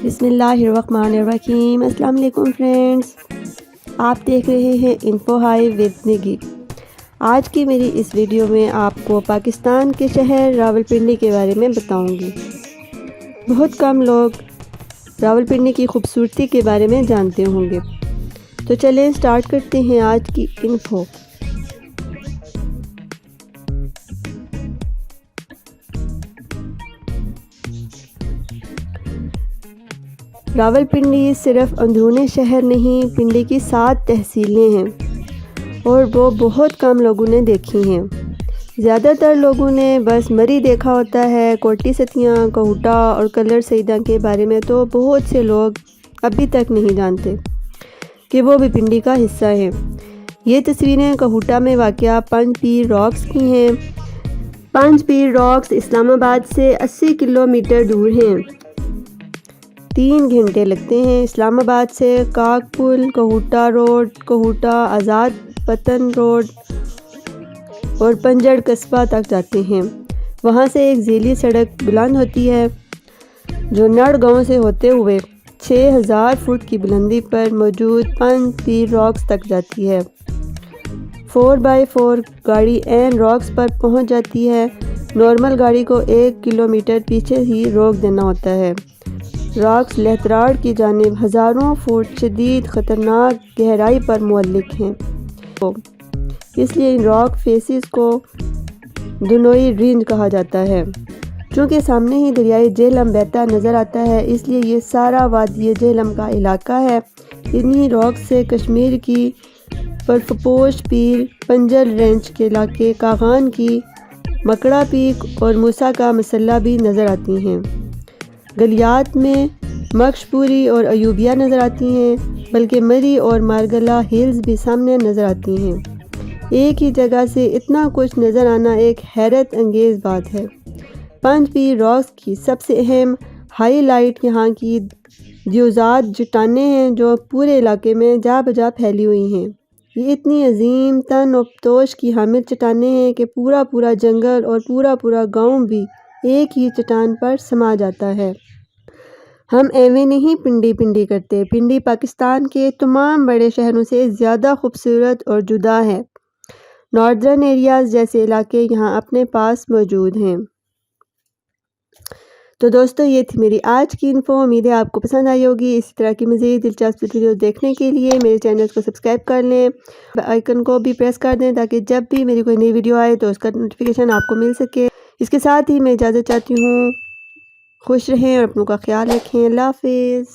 बिस्मिल्लाहिर्रहमानिर्रहीम। अस्सलाम वालेकुम फ्रेंड्स, आप देख रहे हैं इन्फो हाई विद निगी। आज की मेरी इस वीडियो में आपको पाकिस्तान के शहर रावलपिंडी के बारे में बताऊंगी। बहुत कम लोग रावलपिंडी की खूबसूरती के बारे में जानते होंगे, तो चलें स्टार्ट करते हैं आज की इन्फो। रावलपिंडी सिर्फ अंदरूनी शहर नहीं, पिंडी की 7 तहसीलें हैं और वो बहुत कम लोगों ने देखी हैं। ज़्यादातर लोगों ने बस मरी देखा होता है। कोटी सतियाँ, कहूटा और कलर सईदा के बारे में तो बहुत से लोग अभी तक नहीं जानते कि वो भी पिंडी का हिस्सा हैं। ये तस्वीरें कहूटा में वाक़या पंज पीर रॉक्स की हैं। पंज पीर रॉक्स इस्लामाबाद से 80 किलोमीटर दूर हैं। 3 घंटे लगते हैं इस्लामाबाद से काकपुल, कहूटा रोड, कहूटा आज़ाद पतन रोड और पंजड़ कस्बा तक जाते हैं। वहाँ से एक झीली सड़क बुलंद होती है जो नड़ गांव से होते हुए 6000 फुट की बुलंदी पर मौजूद पंज पीर रॉक्स तक जाती है। 4x4 गाड़ी एन रॉक्स पर पहुँच जाती है। नॉर्मल गाड़ी को 1 किलोमीटर पीछे ही रोक देना होता है। रॉक्स लहतराड़ की जानिब हज़ारों फुट शदीद ख़तरनाक गहराई पर मुअल्लिक हैं, इसलिए इन रॉक फेसिस को दुनोई रेंज कहा जाता है। चूँकि सामने ही दरियाए झेलम बहता नज़र आता है, इसलिए ये सारा वादी झेलम का इलाका है। इन्हीं रॉक से कश्मीर की बर्फपोश पीर, पंजल रेंज के इलाके, कागान की मकड़ा पीक और मूसा का मसल्ला भी नज़र आती हैं। गलियात में मक्शपुरी और अयूबिया नज़र आती हैं, बल्कि मरी और मारगला हिल्स भी सामने नज़र आती हैं। एक ही जगह से इतना कुछ नज़र आना एक हैरत अंगेज़ बात है। पंज पीर रॉक्स की सबसे अहम हाईलाइट यहाँ की दियोजात चट्टानें हैं जो पूरे इलाके में जा बजा फैली हुई हैं। ये इतनी अजीम तन और तोश की हामिल चट्टानें हैं कि पूरा जंगल और पूरा गांव भी एक ही चट्टान पर समा जाता है। हम एवं नहीं पिंडी करते। पिंडी पाकिस्तान के तमाम बड़े शहरों से ज़्यादा खूबसूरत और जुदा है। नॉर्दर्न एरियाज़ जैसे इलाके यहाँ अपने पास मौजूद हैं। तो दोस्तों, ये थी मेरी आज की इन्फो। उम्मीद है आपको पसंद आई होगी। इसी तरह की मज़ीद दिलचस्प वीडियो देखने के लिए मेरे चैनल को सब्सक्राइब कर लें, आइकन को भी प्रेस कर दें ताकि जब भी मेरी कोई नई वीडियो आए तो उसका नोटिफिकेशन आपको मिल सके। इसके साथ ही मैं इजाज़त चाहती हूँ। खुश रहें और अपनों का ख्याल रखें। अल्लाह हाफ़िज़।